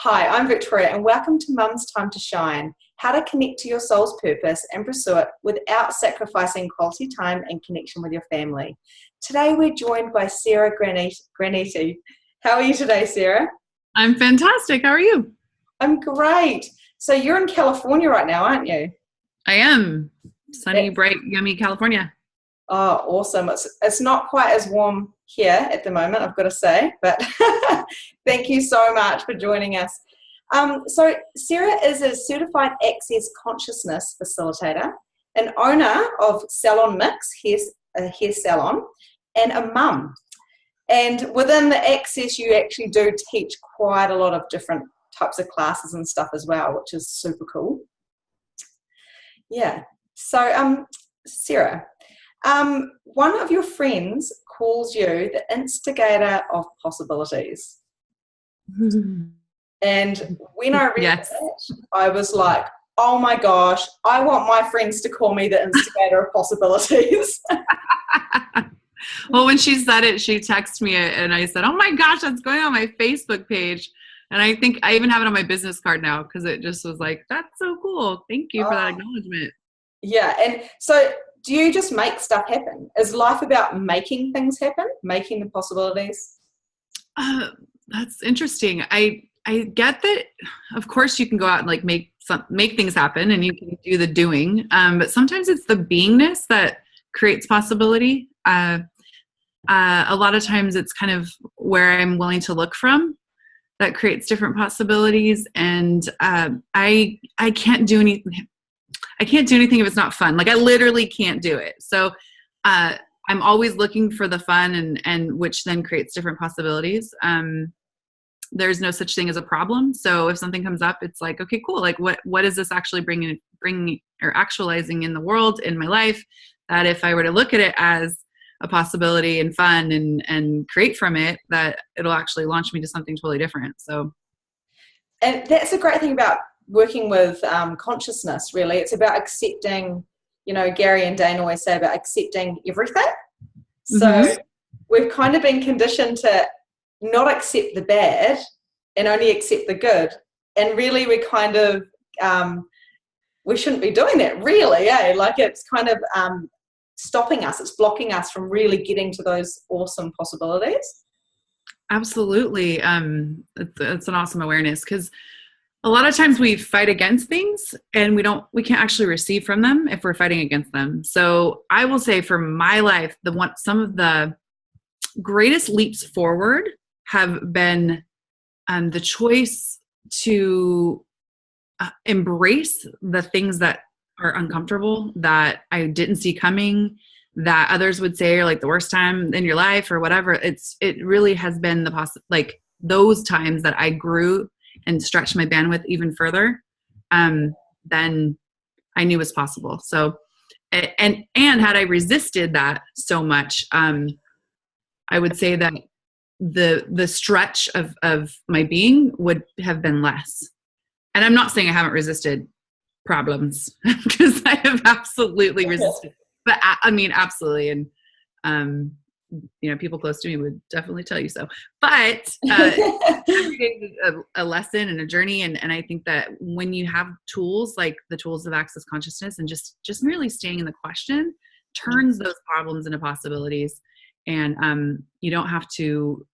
Hi, I'm Victoria, and welcome to Mum's Time to Shine, how to connect to your soul's purpose and pursue it without sacrificing quality time and connection with your family. Today, we're joined by Sarah Grandinetti. How are you today, Sarah? I'm fantastic. How are you? I'm great. So you're in California right now, aren't you? I am. Sunny, bright, yummy California. Oh, awesome. It's not quite as warm here at the moment, I've got to say, but thank you so much for joining us. So Sarah is a certified access consciousness facilitator, an owner of Salon Mix, a hair salon, and a mum. And within the access, you actually do teach quite a lot of different types of classes and stuff as well, which is super cool. Yeah. So, Sarah, one of your friends calls you the instigator of possibilities. And when I read that, I was like, oh my gosh, I want my friends to call me the instigator of possibilities. Well, when she said it, she texted me and I said, oh my gosh, that's going on my Facebook page. And I think I even have it on my business card now because it just was like, that's so cool. Thank you for that acknowledgement. Yeah. And so do you just make stuff happen? Is life about making things happen, making the possibilities? That's interesting. I get that. Of course, you can go out and like make things happen, and you can do the doing. But sometimes it's the beingness that creates possibility. A lot of times, it's kind of where I'm willing to look from that creates different possibilities. And I can't do anything. I can't do anything if it's not fun. Like I literally can't do it. So I'm always looking for the fun and which then creates different possibilities. There's no such thing as a problem. So if something comes up, it's like, okay, cool. Like what is this actually bringing or actualizing in the world, in my life, that if I were to look at it as a possibility and fun and create from it, that it'll actually launch me to something totally different. So. And that's a great thing about working with consciousness, really. It's about accepting, Gary and Dane always say about accepting everything. So we've kind of been conditioned to not accept the bad and only accept the good. And really we kind of, we shouldn't be doing that, really, eh? Like it's kind of stopping us. It's blocking us from really getting to those awesome possibilities. Absolutely. It's an awesome awareness because a lot of times we fight against things and we can't actually receive from them if we're fighting against them. So I will say for my life, some of the greatest leaps forward have been the choice to embrace the things that are uncomfortable, that I didn't see coming, that others would say are like the worst time in your life or whatever. It really has been those times that I grew and stretch my bandwidth even further than I knew was possible. So, and had I resisted that so much, I would say that the stretch of my being would have been less. And I'm not saying I haven't resisted problems because I have absolutely resisted, but I mean, absolutely. And, people close to me would definitely tell you so, but every day is a lesson and a journey. And I think that when you have tools like the tools of access consciousness and just merely staying in the question turns those problems into possibilities. And you don't have to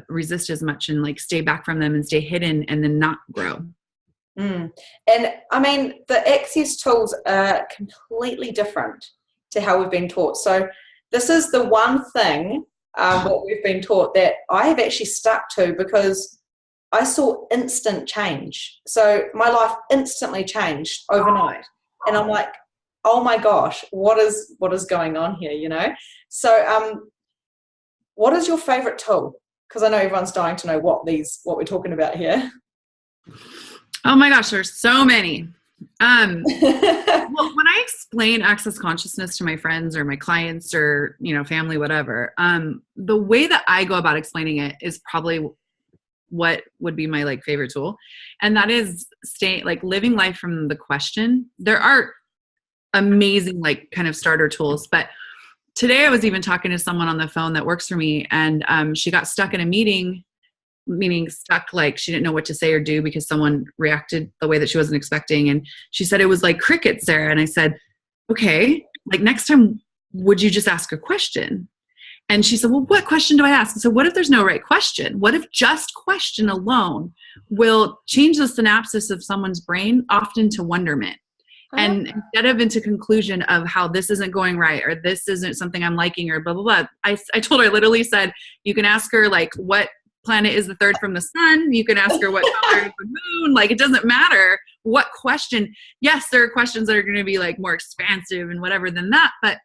resist as much and like stay back from them and stay hidden and then not grow. And I mean, the access tools are completely different to how we've been taught. So this is the one thing what we've been taught that I have actually stuck to because I saw instant change. So my life instantly changed overnight. And I'm like, oh my gosh, what is going on here, So what is your favorite tool? Because I know everyone's dying to know what we're talking about here. Oh my gosh, there's so many. Well, when I explain access consciousness to my friends or my clients or, family, whatever, the way that I go about explaining it is probably what would be my favorite tool. And that is living life from the question. There are amazing, kind of starter tools, but today I was even talking to someone on the phone that works for me and she got stuck in a meeting meaning stuck, like she didn't know what to say or do because someone reacted the way that she wasn't expecting. And she said, it was like crickets, Sarah. And I said, okay, like next time, would you just ask a question? And she said, well, what question do I ask? So what if there's no right question? What if just question alone will change the synapses of someone's brain often to wonderment? And instead of into conclusion of how this isn't going right, or this isn't something I'm liking, or blah, blah, blah. I told her, I literally said, you can ask her like, what planet is the third from the sun? You can ask her what color is the moon. Like, it doesn't matter what question. Yes, there are questions that are going to be like more expansive and whatever than that. But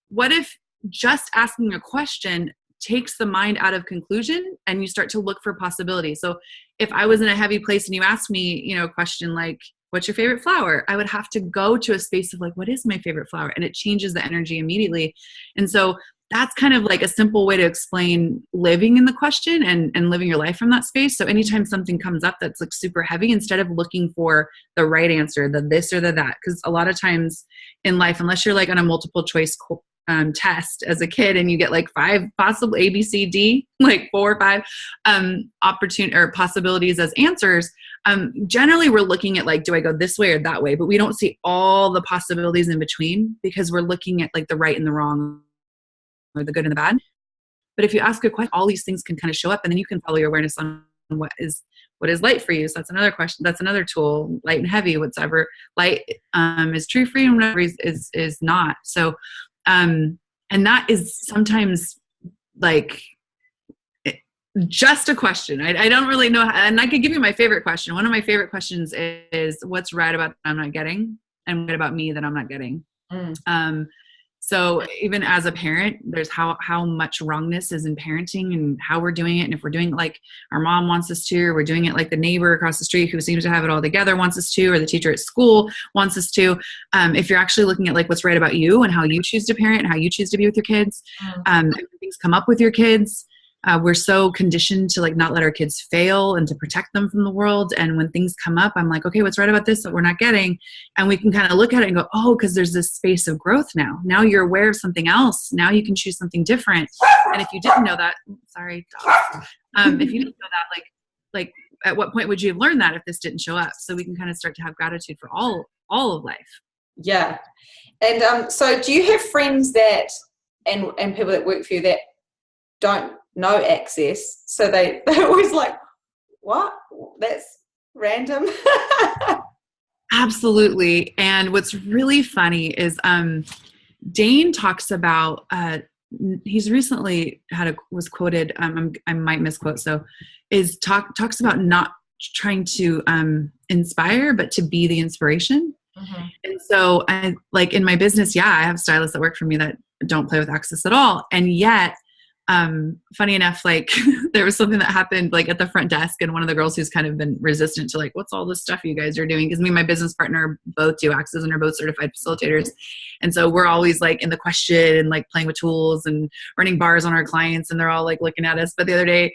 what if just asking a question takes the mind out of conclusion and you start to look for possibilities? So if I was in a heavy place and you asked me, you know, a question like, what's your favorite flower? I would have to go to a space of like, what is my favorite flower? And it changes the energy immediately. And so that's kind of like a simple way to explain living in the question and living your life from that space. So anytime something comes up that's like super heavy, instead of looking for the right answer, the this or the that, because a lot of times in life, unless you're like on a multiple choice test as a kid and you get like 5 possible A, B, C, D, like 4 or 5 opportunity or possibilities as answers. Generally we're looking at like, do I go this way or that way? But we don't see all the possibilities in between because we're looking at like the right and the wrong or the good and the bad. But if you ask a question, all these things can kind of show up, and then you can follow your awareness on what is light for you. So that's another question. That's another tool, light and heavy, whatever light is true for you and whatever is not. So and that is sometimes like just a question. I don't really know. And I could give you my favorite question. One of my favorite questions is what's right about that I'm not getting and what about me that I'm not getting? So even as a parent, there's how much wrongness is in parenting and how we're doing it. And if we're doing it like our mom wants us to, or we're doing it like the neighbor across the street who seems to have it all together wants us to, or the teacher at school wants us to, if you're actually looking at like what's right about you and how you choose to parent and how you choose to be with your kids, and things come up with your kids, we're so conditioned to like not let our kids fail and to protect them from the world. And when things come up, I'm like, okay, what's right about this that we're not getting? And we can kind of look at it and go, oh, because there's this space of growth now. Now you're aware of something else. Now you can choose something different. And if you didn't know that, sorry, dog. If you didn't know that, like at what point would you have learned that if this didn't show up? So we can kind of start to have gratitude for all of life. Yeah. And so do you have friends that and people that work for you that don't know access, so they're always like, what? That's random. Absolutely. And what's really funny is Dane talks about he's recently was quoted, I might misquote, so is talks about not trying to inspire but to be the inspiration. And so I like in my business, I have stylists that work for me that don't play with access at all, and yet funny enough, like there was something that happened like at the front desk, and one of the girls who's kind of been resistant to like, what's all this stuff you guys are doing? Because me and my business partner both do access and are both certified facilitators. And so we're always like in the question and like playing with tools and running bars on our clients, and they're all like looking at us. But the other day,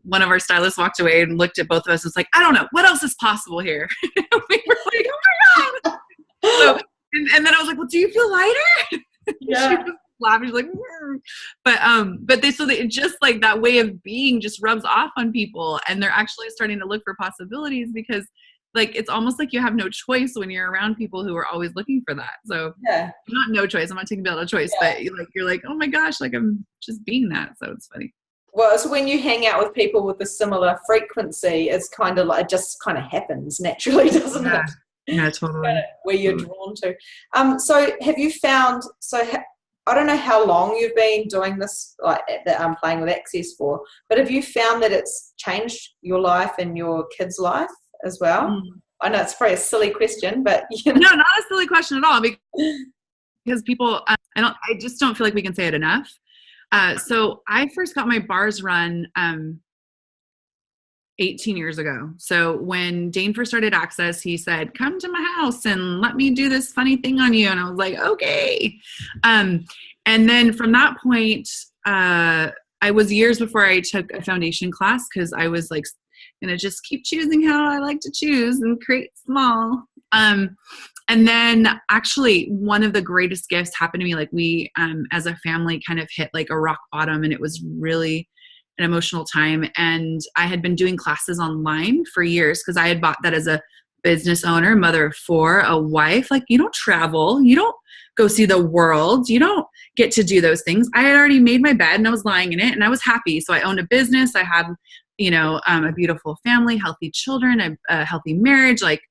one of our stylists walked away and looked at both of us and was like, I don't know, what else is possible here? We were like, oh my God. So, and then I was like, well, do you feel lighter? Yeah. Laughing, she's like, but they just like that way of being just rubs off on people, and they're actually starting to look for possibilities because like it's almost like you have no choice when you're around people who are always looking for that. So not no choice. I'm not taking out a choice, but you're like, oh my gosh, like I'm just being that. So it's funny. Well, so when you hang out with people with a similar frequency, it's kind of like it just kind of happens naturally, doesn't it? Yeah, totally. Where you're drawn to. So have you found? I don't know how long you've been doing this, like that I'm playing with access for, but have you found that it's changed your life and your kids' life as well? I know it's probably a silly question, but you know. No, not a silly question at all, because people, I just don't feel like we can say it enough. So I first got my bars run 18 years ago. So when Dane first started Access, he said, come to my house and let me do this funny thing on you. And I was like, okay. And then from that point, I was years before I took a foundation class because I was like, going to just keep choosing how I like to choose and create small. And then actually one of the greatest gifts happened to me. Like we, as a family kind of hit like a rock bottom, and it was really an emotional time. And I had been doing classes online for years because I had bought that as a business owner, mother of four, a wife. Like, you don't travel, you don't go see the world, you don't get to do those things. I had already made my bed and I was lying in it and I was happy. So I owned a business. I had, a beautiful family, healthy children, a healthy marriage. Like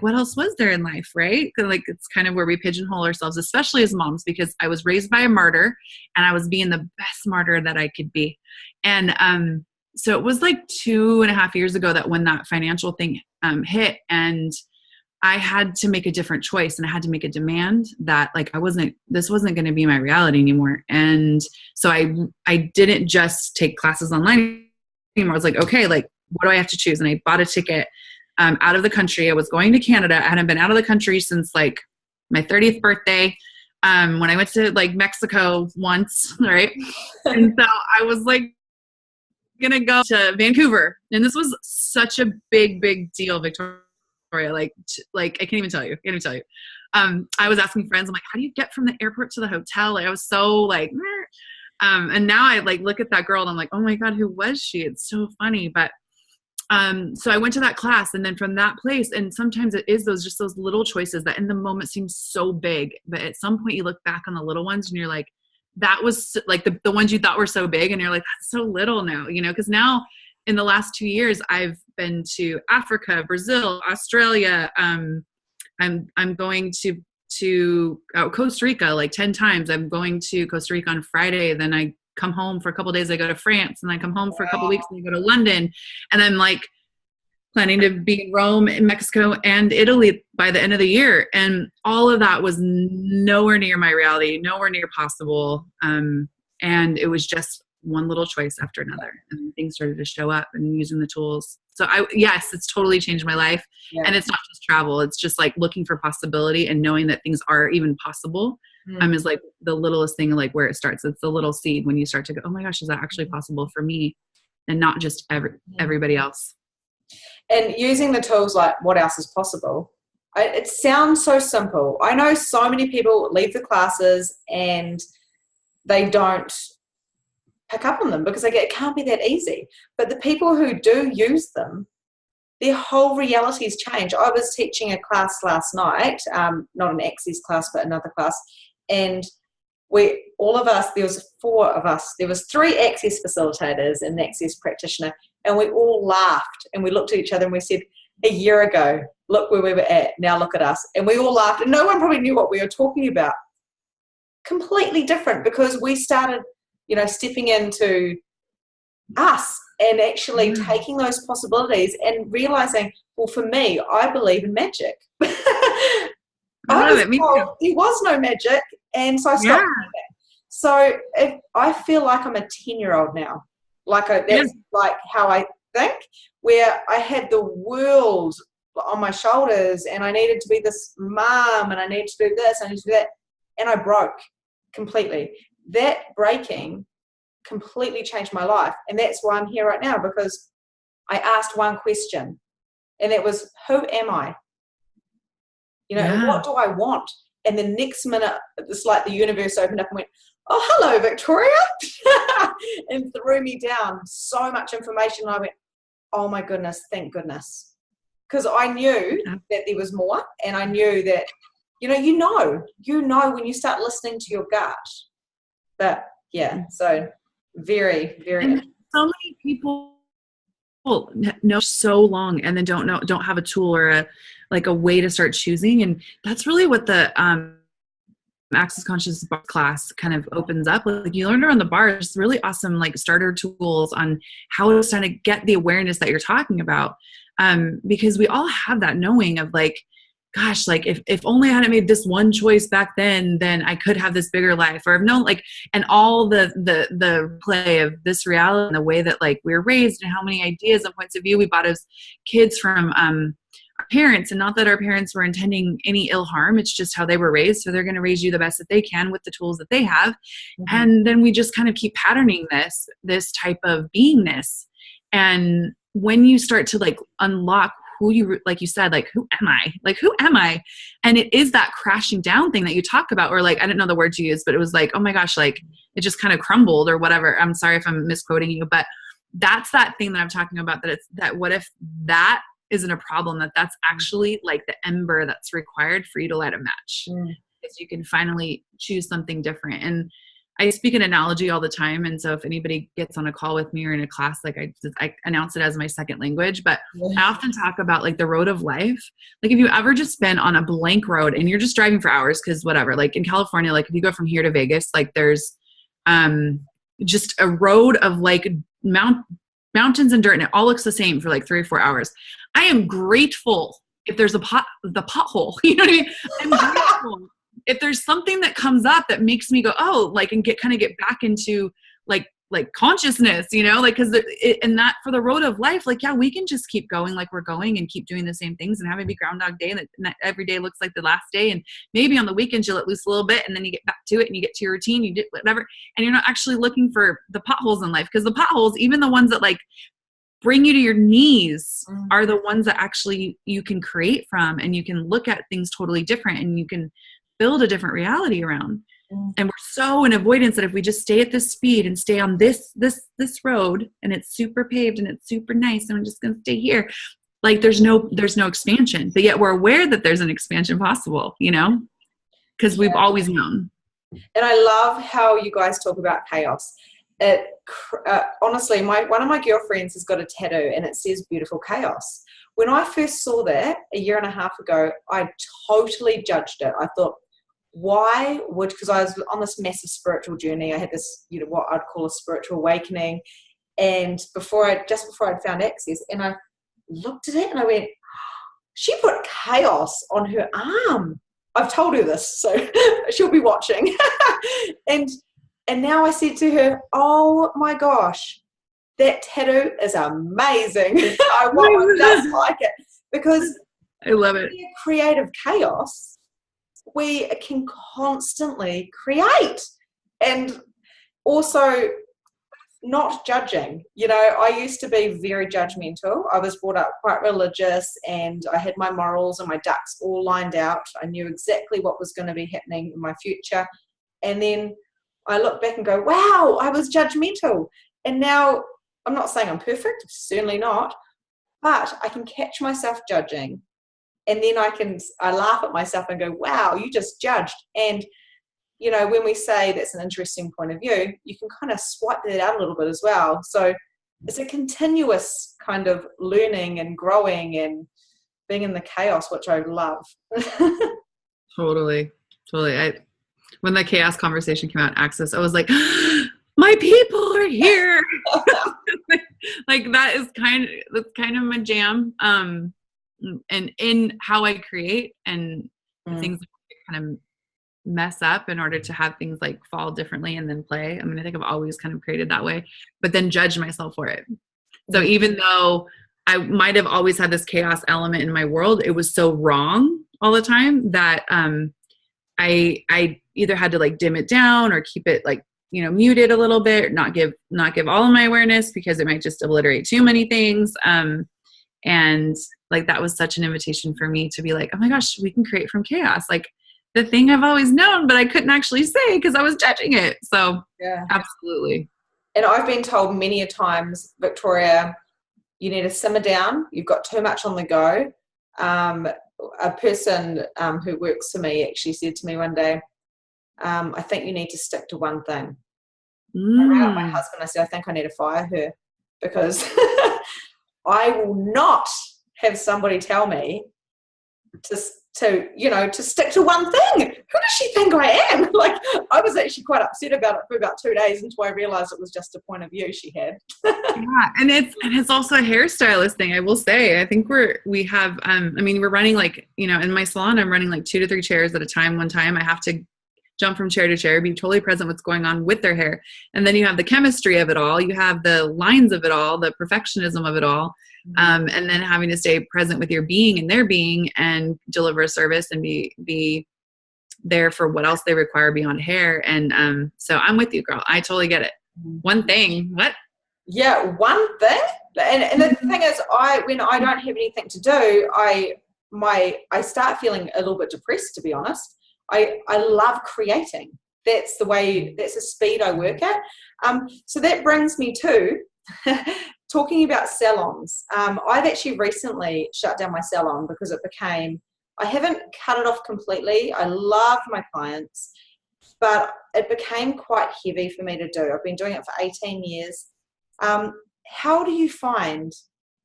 what else was there in life, right? Like, it's kind of where we pigeonhole ourselves, especially as moms, because I was raised by a martyr and I was being the best martyr that I could be. And so it was like 2.5 years ago that when that financial thing hit, and I had to make a different choice, and I had to make a demand that like this wasn't going to be my reality anymore. And so I didn't just take classes online anymore. I was like, okay, like, what do I have to choose? And I bought a ticket out of the country. I was going to Canada. I hadn't been out of the country since like my 30th birthday. When I went to like Mexico once, right? And so I was like gonna go to Vancouver, and this was such a big deal, Victoria. Like I can't even tell you. I was asking friends, I'm like, how do you get from the airport to the hotel? Like, I was so like, and now I like look at that girl and I'm like, oh my God, who was she? It's so funny. But so I went to that class, and then from that place, and sometimes it is those little choices that in the moment seem so big, but at some point you look back on the little ones and you're like, that was like the ones you thought were so big, and you're like, that's so little now, because now in the last 2 years I've been to Africa, Brazil, Australia. I'm going to Costa Rica like 10 times. I'm going to Costa Rica on Friday. Then I come home for a couple of days. I go to France, and I come home for a couple of weeks, and I go to London, and then like planning to be in Rome, in Mexico, and Italy by the end of the year. And all of that was nowhere near my reality, nowhere near possible. And it was just one little choice after another, and things started to show up, and using the tools. So yes, it's totally changed my life. Yeah. And it's not just travel. It's just like looking for possibility and knowing that things are even possible. Is like the littlest thing, like where it starts. It's the little seed when you start to go, oh my gosh, is that actually possible for me? And not just everybody else. And using the tools like what else is possible. It sounds so simple. I know so many people leave the classes and they don't pick up on them because it can't be that easy. But the people who do use them, their whole realities change. I was teaching a class last night, not an Access class, but another class. And there was 4 of us. There was 3 Access facilitators and an Access practitioner. And we all laughed, and we looked at each other and we said, a year ago, look where we were at. Now look at us. And we all laughed, and no one probably knew what we were talking about. Completely different, because we started, stepping into us and actually taking those possibilities and realizing, well, for me, I believe in magic. There was no magic, and so I stopped doing that. So I feel like I'm a 10-year-old now. That's like how I think, where I had the world on my shoulders, and I needed to be this mom, and I needed to do this, I needed to do that, and I broke completely. That breaking completely changed my life, and that's why I'm here right now, because I asked one question, and it was, who am I? What do I want? And the next minute, it's like the universe opened up and went, oh, hello, Victoria, and threw me down so much information. And I went, oh my goodness, thank goodness. Because I knew that there was more, and I knew that, you know when you start listening to your gut. But yeah, so very, very. And so many people know so long and then don't have a tool or a way to start choosing. And that's really what the Access Conscious bar class kind of opens up. Like, you learn around the bar, it's really awesome, like starter tools on how to kind of get the awareness that you're talking about. Because we all have that knowing of like, gosh, like if only I hadn't made this one choice back then I could have this bigger life, or and all the play of this reality and the way that like we're raised and how many ideas and points of view we bought as kids from our parents. And not that our parents were intending any ill harm, it's just how they were raised. So they're going to raise you the best that they can with the tools that they have. Mm-hmm. And then we just kind of keep patterning this type of beingness. And when you start to like unlock who you, like you said, like, who am I? Like, who am I? And it is that crashing down thing that you talk about, or like, I didn't know the word you used, but it was like, oh my gosh, like it just kind of crumbled or whatever. I'm sorry if I'm misquoting you, but that's that thing that I'm talking about, that it's that, what if that isn't a problem, that's actually like the ember that's required for you to light a match. Because you can finally choose something different. And I speak an analogy all the time. And so if anybody gets on a call with me or in a class, like I announce it as my second language, but I often talk about like the road of life. Like if you ever just been on a blank road and you're just driving for hours, cause whatever, like in California, like if you go from here to Vegas, like there's just a road of like mountains and dirt, and it all looks the same for like 3 or 4 hours. I am grateful if there's the pothole, you know what I mean? I'm grateful if there's something that comes up that makes me go, oh, like, and get back into like consciousness, you know, like, cause and that for the road of life, like, yeah, we can just keep going like we're going and keep doing the same things and have it be Groundhog Day, and that every day looks like the last day. And maybe on the weekends you let loose a little bit, and then you get back to it and you get to your routine, you did whatever. And you're not actually looking for the potholes in life, because the potholes, even the ones that like bring you to your knees, are the ones that actually you can create from, and you can look at things totally different, and you can build a different reality around. And we're so in avoidance that if we just stay at this speed and stay on this road, and it's super paved and it's super nice, and we're just going to stay here, like there's no expansion. But yet we're aware that there's an expansion possible, you know, because we've always known. And I love how you guys talk about chaos. Honestly, one of my girlfriends has got a tattoo and it says beautiful chaos. When I first saw that a year and a half ago, I totally judged it. I thought, because I was on this massive spiritual journey. I had this, you know, what I'd call a spiritual awakening. And just before I'd found Access, and I looked at it and I went, she put chaos on her arm. I've told her this, so she'll be watching. And now I said to her, oh my gosh, that tattoo is amazing. I want one just like it, because I love it. Creative chaos, we can constantly create, and also not judging. You know, I used to be very judgmental. I was brought up quite religious, and I had my morals and my ducks all lined out. I knew exactly what was going to be happening in my future. And then I look back and go, wow, I was judgmental. And now I'm not saying I'm perfect, certainly not, but I can catch myself judging. And then I laugh at myself and go, wow, you just judged. And, you know, when we say that's an interesting point of view, you can kind of swipe that out a little bit as well. So it's a continuous kind of learning and growing and being in the chaos, which I love. Totally. When the chaos conversation came out, Access, I was like, my people are here. Like that's kind of my jam. And in how I create and things kind of mess up in order to have things like fall differently and then play. I mean, I think I've always kind of created that way, but then judge myself for it. So even though I might have always had this chaos element in my world, it was so wrong all the time that I either had to like dim it down or keep it like, you know, muted a little bit, or not give all of my awareness, because it might just obliterate too many things. And like, that was such an invitation for me to be like, oh my gosh, we can create from chaos. Like the thing I've always known, but I couldn't actually say because I was judging it. So yeah, absolutely. And I've been told many a times, Victoria, you need to simmer down. You've got too much on the go. A person who works for me actually said to me one day, I think you need to stick to one thing. I rang up my husband. I said, I think I need to fire her, because I will not have somebody tell me to stick to one thing. Who does she think I am? Like, I was actually quite upset about it for about 2 days until I realized it was just a point of view she had. Yeah, and it's also a hairstylist thing. I will say, I think we're running like, you know, in my salon, I'm running like 2 to 3 chairs at a time. One time I have to jump from chair to chair, be totally present what's going on with their hair. And then you have the chemistry of it all. You have the lines of it all, the perfectionism of it all. And then having to stay present with your being and their being and deliver a service and be there for what else they require beyond hair. And so I'm with you, girl. I totally get it. One thing. What? Yeah, one thing. And the thing is, when I don't have anything to do, I start feeling a little bit depressed, to be honest. I love creating. That's the speed I work at. So that brings me to talking about salons, I've actually recently shut down my salon because I haven't cut it off completely. I love my clients, but it became quite heavy for me to do. I've been doing it for 18 years. How do you find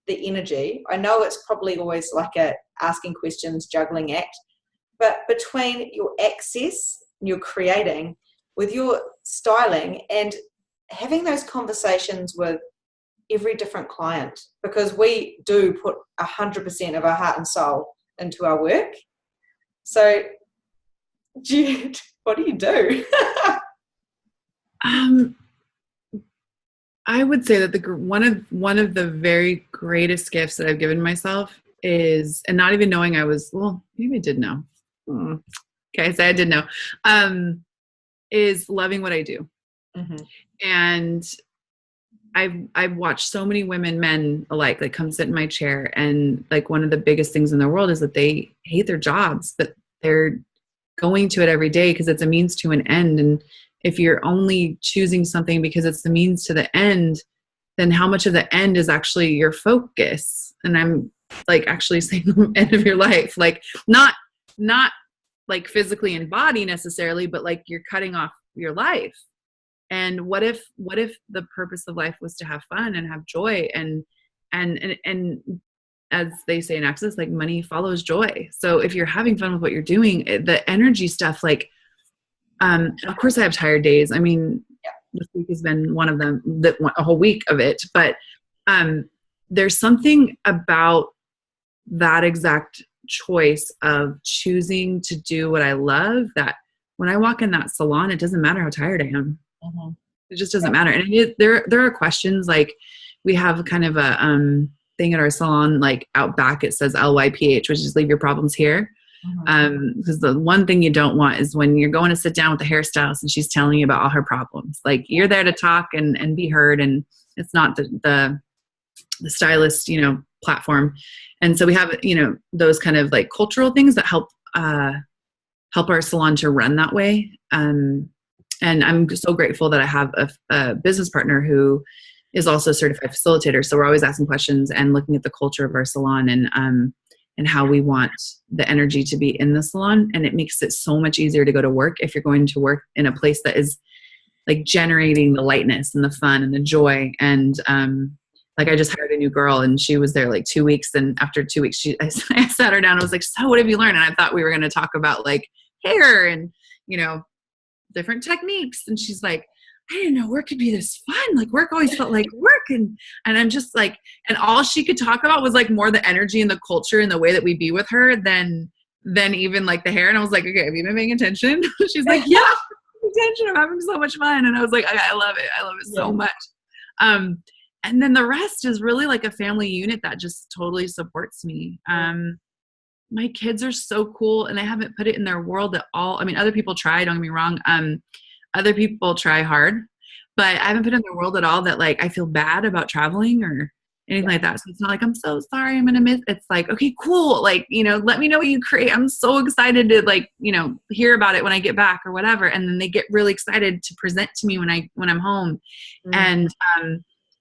the energy? I know it's probably always like a asking questions, juggling act, but between your access, your creating, with your styling, and having those conversations with every different client, because we do put 100% of our heart and soul into our work. So, what do you do? I would say that one of the very greatest gifts that I've given myself is, and not even knowing maybe I did know. Okay, so I did know, is loving what I do. Mm-hmm. And I've watched so many women, men alike, like come sit in my chair, and like one of the biggest things in the world is that they hate their jobs, but they're going to it every day because it's a means to an end. And if you're only choosing something because it's the means to the end, then how much of the end is actually your focus? And I'm like actually saying the end of your life, like not like physically in body necessarily, but like you're cutting off your life. And what if the purpose of life was to have fun and have joy, and as they say in Access, like money follows joy. So if you're having fun with what you're doing, the energy stuff, like, of course I have tired days. I mean, this week has been one of them, a whole week of it, but there's something about that exact choice of choosing to do what I love, that when I walk in that salon, it doesn't matter how tired I am. Mm-hmm. It just doesn't matter. And there are questions, like we have kind of a thing at our salon, like out back, it says LYPH, which is leave your problems here. Mm-hmm. Because the one thing you don't want is when you're going to sit down with the hairstylist and she's telling you about all her problems. Like you're there to talk and be heard, and it's not the stylist, platform. And so we have, those kind of like cultural things that help our salon to run that way. And I'm so grateful that I have a business partner who is also a certified facilitator. So we're always asking questions and looking at the culture of our salon and how we want the energy to be in the salon. And it makes it so much easier to go to work if you're going to work in a place that is like generating the lightness and the fun and the joy. And like I just hired a new girl, and she was there like 2 weeks. And after 2 weeks, I sat her down. I was like, so what have you learned? And I thought we were going to talk about like hair and, different techniques. And she's like, I didn't know work could be this fun. Like work always felt like work. And I'm just like, and all she could talk about was like more the energy and the culture and the way that we be with her than even like the hair. And I was like, okay, have you been paying attention? She's like, yeah, I'm paying attention. I'm having so much fun. And I was like, I love it. I love it so much. And then the rest is really like a family unit that just totally supports me. My kids are so cool, and I haven't put it in their world at all. I mean, other people try, don't get me wrong. Other people try hard, but I haven't put it in their world at all that like I feel bad about traveling or anything like that. So it's not like, I'm so sorry, I'm going to miss. It's like, okay, cool. Like, let me know what you create. I'm so excited to like, hear about it when I get back or whatever. And then they get really excited to present to me when I'm home. Mm-hmm. And,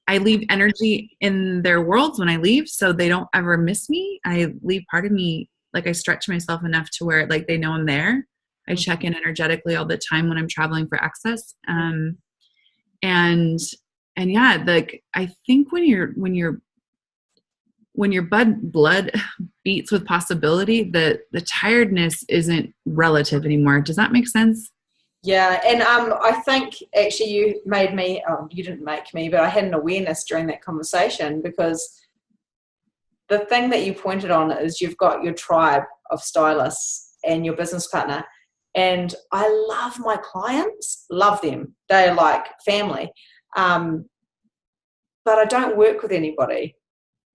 I leave energy in their worlds when I leave, so they don't ever miss me. I leave part of me, like I stretch myself enough to where like they know I'm there. I check in energetically all the time when I'm traveling for Access. And yeah, like I think when your blood beats with possibility, the tiredness isn't relative anymore. Does that make sense? Yeah, and I think actually you made me, you didn't make me, but I had an awareness during that conversation, because the thing that you pointed on is you've got your tribe of stylists and your business partner. And I love my clients, love them. They're like family. But I don't work with anybody.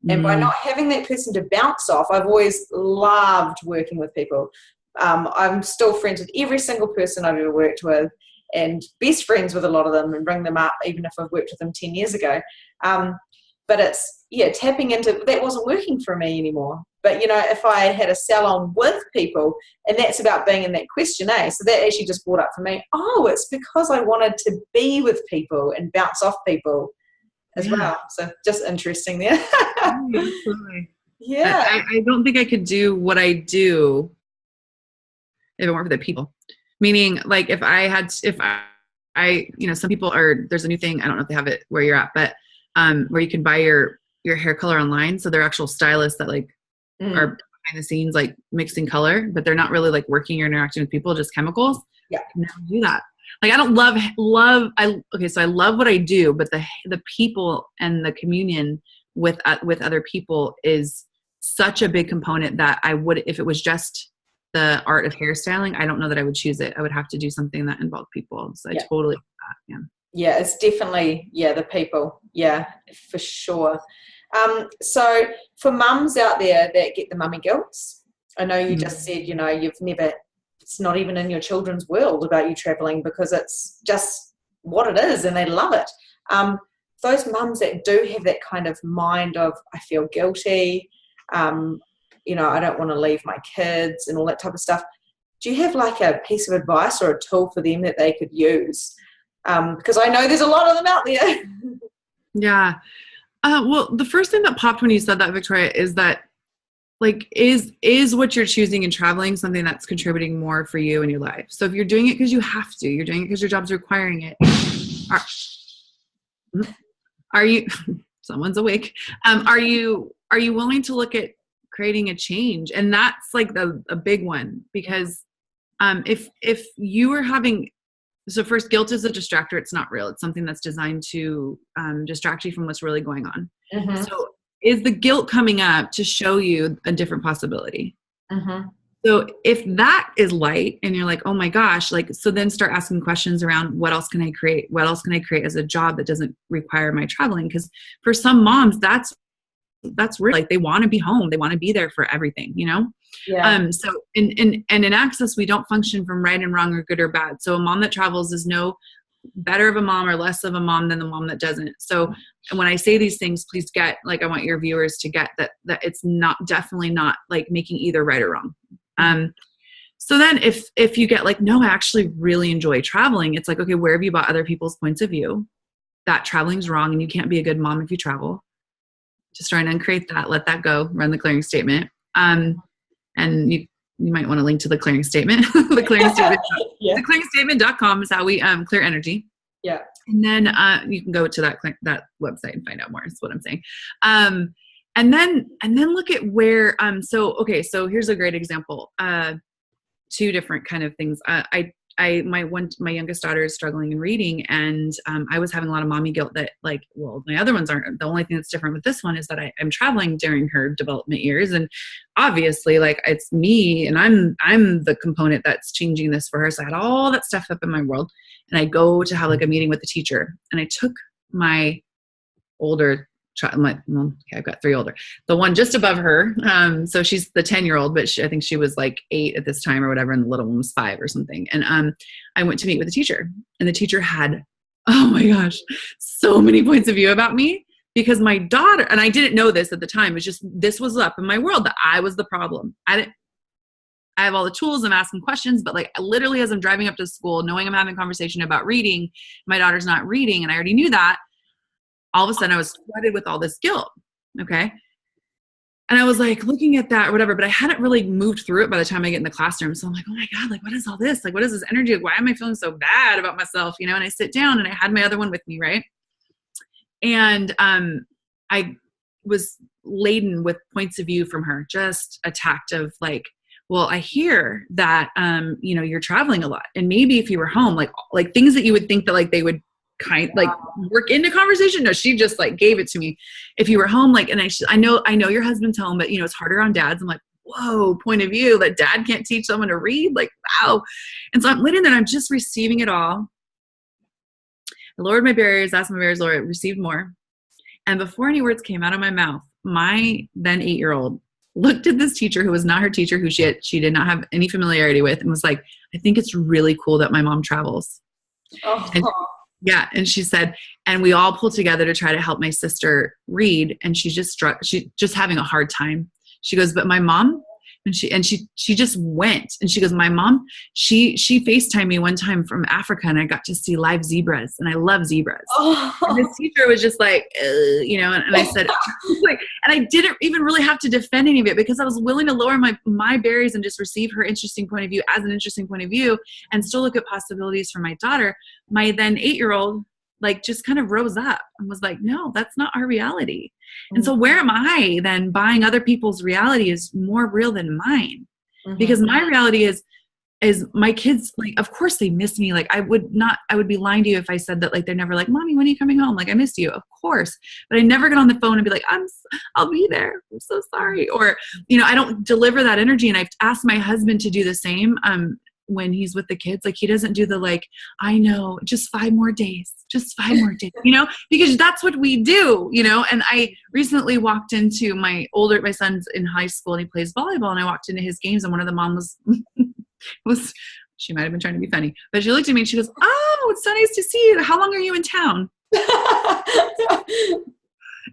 And by not having that person to bounce off, I've always loved working with people. I'm still friends with every single person I've ever worked with, and best friends with a lot of them, and bring them up even if I've worked with them 10 years ago. But it's, tapping into, that wasn't working for me anymore. But, if I had a salon with people, and that's about being in that questionnaire, so that actually just brought up for me, it's because I wanted to be with people and bounce off people. as well. So just interesting there. Absolutely. Yeah. I don't think I could do what I do if it weren't for the people. Meaning, like, if I, some people there's a new thing, I don't know if they have it where you're at, but where you can buy your hair color online. So they're actual stylists that like are behind the scenes, like mixing color, but they're not really like working or interacting with people, just chemicals. Yeah. I can never do that. Like, I don't so I love what I do, but the people and the communion with other people is such a big component that I would, if it was just the art of hairstyling, I don't know that I would choose it. I would have to do something that involved people. So I totally, yeah, it's definitely, the people. Yeah, for sure. So for mums out there that get the mummy guilts, I know you just said, it's not even in your children's world about you traveling because it's just what it is and they love it. Those mums that do have that kind of mind of, I feel guilty, I don't want to leave my kids and all that type of stuff. Do you have like a piece of advice or a tool for them that they could use? Because I know there's a lot of them out there. Yeah. Well, the first thing that popped when you said that, Victoria, is that, like, is what you're choosing and traveling something that's contributing more for you in your life? So if you're doing it because you have to, you're doing it because your job's requiring it. Are you, someone's awake. Are you willing to look at creating a change? And that's like a big one, because if you are having, so first, guilt is a distractor. It's not real. It's something that's designed to distract you from what's really going on. Mm-hmm. So is the guilt coming up to show you a different possibility? Mm-hmm. So if that is light and you're like, oh my gosh, like, so then start asking questions around what else can I create? What else can I create as a job that doesn't require my traveling? Because for some moms, that's really, like, they want to be home. They want to be there for everything, Yeah. So in Access, we don't function from right and wrong or good or bad. So a mom that travels is no better of a mom or less of a mom than the mom that doesn't. So when I say these things, please get, like, I want your viewers to get that it's definitely not like making either right or wrong. So then if you get like, no, I actually really enjoy traveling. It's like, okay, where have you bought other people's points of view? That traveling's wrong and you can't be a good mom if you travel. Just try and uncreate that, let that go, run the clearing statement. And you might want to link to the clearing statement. The clearing statement. Yeah. Theclearingstatement.com is how we clear energy. Yeah. And then you can go to that website and find out more, is what I'm saying. And then look at where, so here's a great example. Two different kind of things. My youngest daughter is struggling in reading, and I was having a lot of mommy guilt that, like, well, my other ones aren't. The only thing that's different with this one is that I'm traveling during her development years, and obviously, like, it's me, and I'm the component that's changing this for her. So I had all that stuff up in my world, and I go to have like a meeting with the teacher, and I took my older child, I've got 3 older. The one just above her, so she's the 10-year-old, but I think she was like 8 at this time or whatever, and the little one was 5 or something. And I went to meet with the teacher, and the teacher had, oh my gosh, so many points of view about me, because my daughter, and I didn't know this at the time, it's just, this was up in my world that I was the problem. I have all the tools, I'm asking questions, but like literally as I'm driving up to school, knowing I'm having a conversation about reading, my daughter's not reading, and I already knew that. All of a sudden I was flooded with all this guilt. Okay. And I was like looking at that or whatever, but I hadn't really moved through it by the time I get in the classroom. So I'm like, oh my God, like, what is all this? Like, what is this energy? Like, why am I feeling so bad about myself? And I sit down and I had my other one with me. Right. And, I was laden with points of view from her, just attacked of like, well, I hear that, you're traveling a lot, and maybe if you were home, like things that you would think that like they would work into conversation. No, she just like gave it to me. If you were home, like, and I know your husband's home, but it's harder on dads. I'm like, whoa, point of view that dad can't teach someone to read. Like, wow. And so I'm living there, I'm just receiving it all. I lowered my barriers, asked my barriers, lowered, received more. And before any words came out of my mouth, my then 8-year-old looked at this teacher who was not her teacher, who she did not have any familiarity with, and was like, I think it's really cool that my mom travels. Oh. Yeah. And she said, and we all pulled together to try to help my sister read. And she's just having a hard time. She goes, but my mom And she just went, and she goes, my mom, she FaceTimed me one time from Africa, and I got to see live zebras, and I love zebras. Oh. And this teacher was just like, and I said, like, and I didn't even really have to defend any of it, because I was willing to lower my berries and just receive her interesting point of view as an interesting point of view, and still look at possibilities for my daughter. My then 8-year-old, like, just kind of rose up and was like, no, that's not our reality. And so where am I then buying other people's reality is more real than mine? Because my reality is my kids, like, of course they miss me. Like, I would be lying to you if I said that, like, they're never like, mommy, when are you coming home? Like, I miss you. Of course. But I never get on the phone and be like, I'll be there. I'm so sorry. Or, I don't deliver that energy. And I've asked my husband to do the same. When he's with the kids, like, he doesn't do the, like, I know, just 5 more days, because that's what we do, and I recently walked into my son's in high school, and he plays volleyball, and I walked into his games, and one of the moms was she might've been trying to be funny, but she looked at me and she goes, oh, it's so nice to see you. How long are you in town?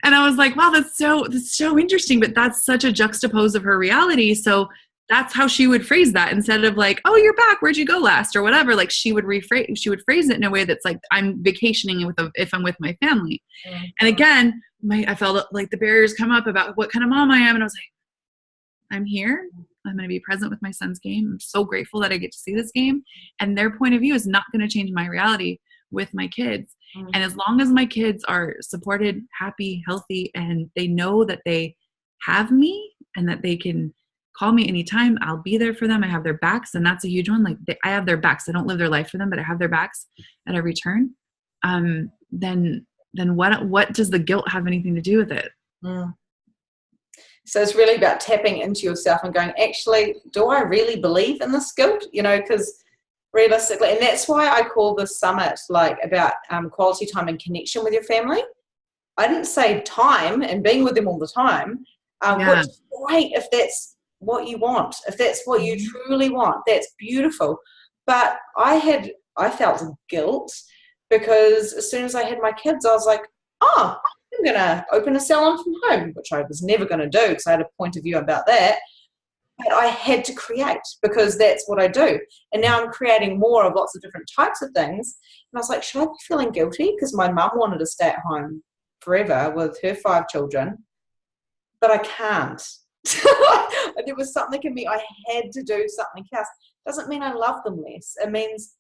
And I was like, wow, that's so interesting. But that's such a juxtapose of her reality. So that's how she would phrase that, instead of like, oh, you're back, where'd you go last, or whatever. Like, she would phrase it in a way that's like, I'm vacationing if I'm with my family. Mm-hmm. And again, I felt like the barriers come up about what kind of mom I am. And I was like, I'm here. I'm going to be present with my son's game. I'm so grateful that I get to see this game. And their point of view is not going to change my reality with my kids. Mm-hmm. And as long as my kids are supported, happy, healthy, and they know that they have me and that they can call me anytime, I'll be there for them. I have their backs, and that's a huge one. Like, I have their backs. I don't live their life for them, but I have their backs at every turn. Then what does the guilt have anything to do with it? Mm. So it's really about tapping into yourself and going, actually, do I really believe in this guilt? Because realistically, and that's why I call this summit like about quality time and connection with your family. I didn't say time and being with them all the time, which is great if that's what you want. If that's what you truly want, that's beautiful. But I felt guilt because as soon as I had my kids, I was like, oh, I'm going to open a salon from home, which I was never going to do because I had a point of view about that. But I had to create because that's what I do. And now I'm creating more of lots of different types of things. And I was like, should I be feeling guilty? Because my mum wanted to stay at home forever with her 5 children, but I can't. There was something in me, I had to do something else. Doesn't mean I love them less. It means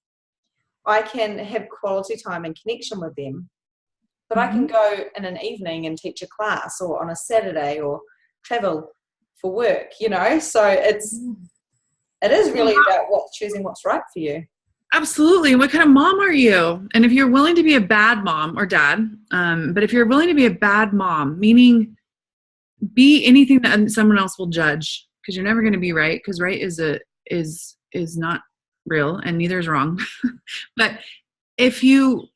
I can have quality time and connection with them, but I can go in an evening and teach a class, or on a Saturday, or travel for work, so it is really about choosing what's right for you. Absolutely. What kind of mom are you? And if you're willing to be a bad mom or dad, but if you're willing to be a bad mom, meaning be anything that someone else will judge, because you're never going to be right, because right is not real, and neither is wrong. But if you're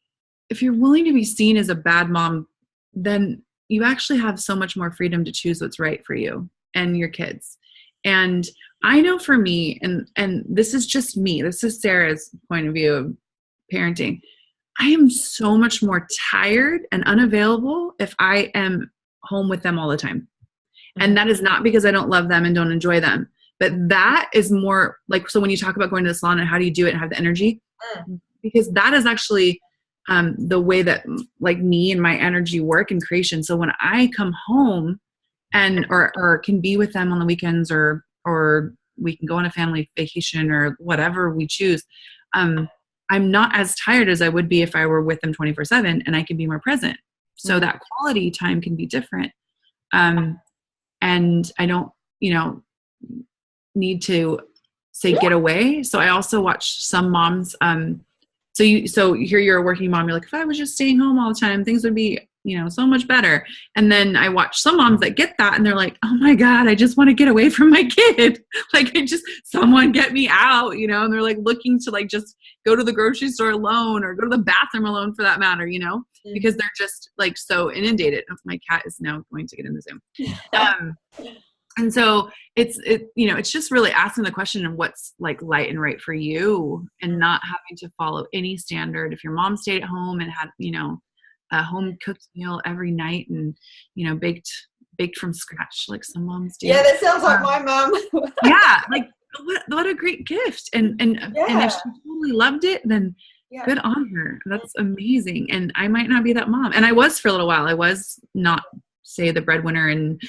willing to be seen as a bad mom, then you actually have so much more freedom to choose what's right for you and your kids. And I know for me, and this is just me, this is Sarah's point of view of parenting, I am so much more tired and unavailable if I am home with them all the time. And that is not because I don't love them and don't enjoy them, but that is more like, so when you talk about going to the salon and how do you do it and have the energy, because that is actually the way that like me and my energy work in creation. So when I come home and or can be with them on the weekends, or we can go on a family vacation or whatever we choose, I'm not as tired as I would be if I were with them 24/7, and I can be more present. So that quality time can be different. And I don't, need to say get away. So I also watch some moms. So here you're a working mom. You're like, if I was just staying home all the time, things would be, so much better. And then I watch some moms that get that, and they're like, oh my God, I just want to get away from my kid. Like, someone get me out, and they're like looking to like just go to the grocery store alone, or go to the bathroom alone for that matter, because they're just like so inundated. My cat is now going to get in the Zoom. And so it's just really asking the question of what's like light and right for you, and not having to follow any standard. If your mom stayed at home and had, a home cooked meal every night and, baked baked from scratch like some moms do. Yeah, that sounds like my mom. Yeah, like what a great gift. And Yeah. if she totally loved it, then Yeah. good on her. That's amazing. And I might not be that mom. And I was for a little while. I was not, say, the breadwinner and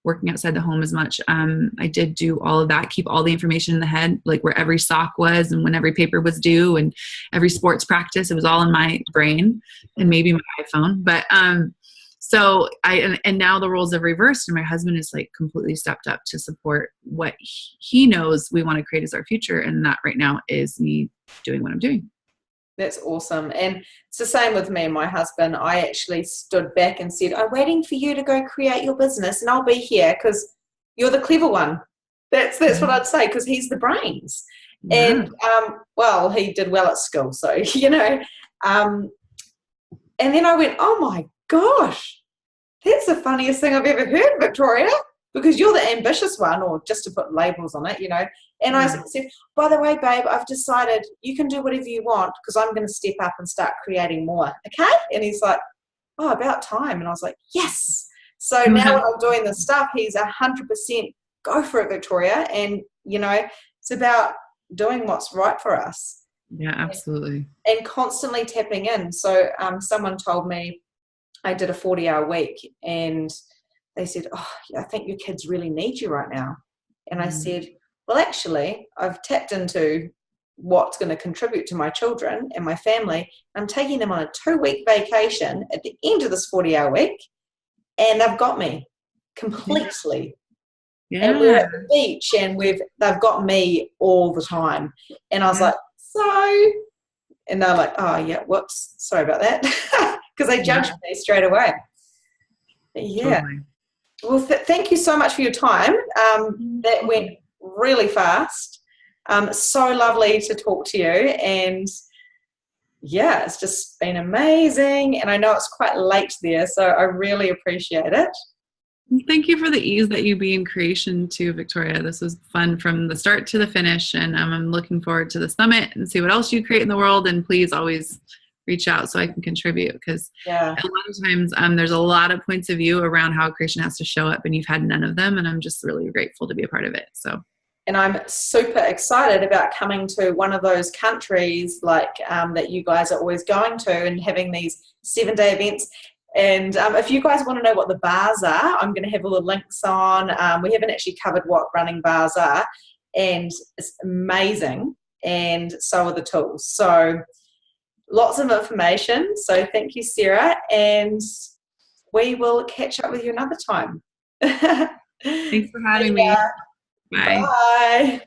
working outside the home as much. I did do all of that, keep all the information in the head, like where every sock was and when every paper was due and every sports practice. It was all in my brain and maybe my iPhone. But so and now the roles have reversed, and my husband is like completely stepped up to support what he knows we want to create as our future. And that right now is me doing what I'm doing. That's awesome. And it's the same with me and my husband. I actually stood back and said, I'm waiting for you to go create your business and I'll be here because you're the clever one. That's what I'd say, because he's the brains. Yeah. And, well, he did well at school. So, you know, and then I went, oh my gosh, that's the funniest thing I've ever heard, Victoria, because you're the ambitious one, or just to put labels on it, you know. And I said, by the way, babe, I've decided you can do whatever you want because I'm going to step up and start creating more. Okay? And he's like, oh, about time. And I was like, yes. So now when I'm doing this stuff, he's 100% go for it, Victoria. And, you know, it's about doing what's right for us. Yeah, absolutely. And constantly tapping in. So someone told me I did a 40-hour week and they said, oh, I think your kids really need you right now. And I said, well, actually, I've tapped into what's going to contribute to my children and my family. I'm taking them on a 2-week vacation at the end of this 40-hour week, and they've got me completely. Yeah. And we're at the beach, and they've got me all the time. And I was like, so, and they're like, oh yeah, whoops, sorry about that, because they judged me straight away. But yeah. Totally. Well, thank you so much for your time. That went really fast. So lovely to talk to you, and yeah, it's just been amazing. And I know it's quite late there, so I really appreciate it. Thank you for the ease that you be in creation too, Victoria. This was fun from the start to the finish, and I'm looking forward to the summit and see what else you create in the world. And please always reach out so I can contribute, because a lot of times there's a lot of points of view around how creation has to show up, and you've had none of them, and I'm just really grateful to be a part of it. So, and I'm super excited about coming to one of those countries like that you guys are always going to, and having these 7-day events. And if you guys want to know what the bars are, I'm going to have all the links on. We haven't actually covered what running bars are, and it's amazing, and so are the tools. So lots of information. So thank you, Sarah, and we will catch up with you another time. Thanks for having me. Bye. Bye.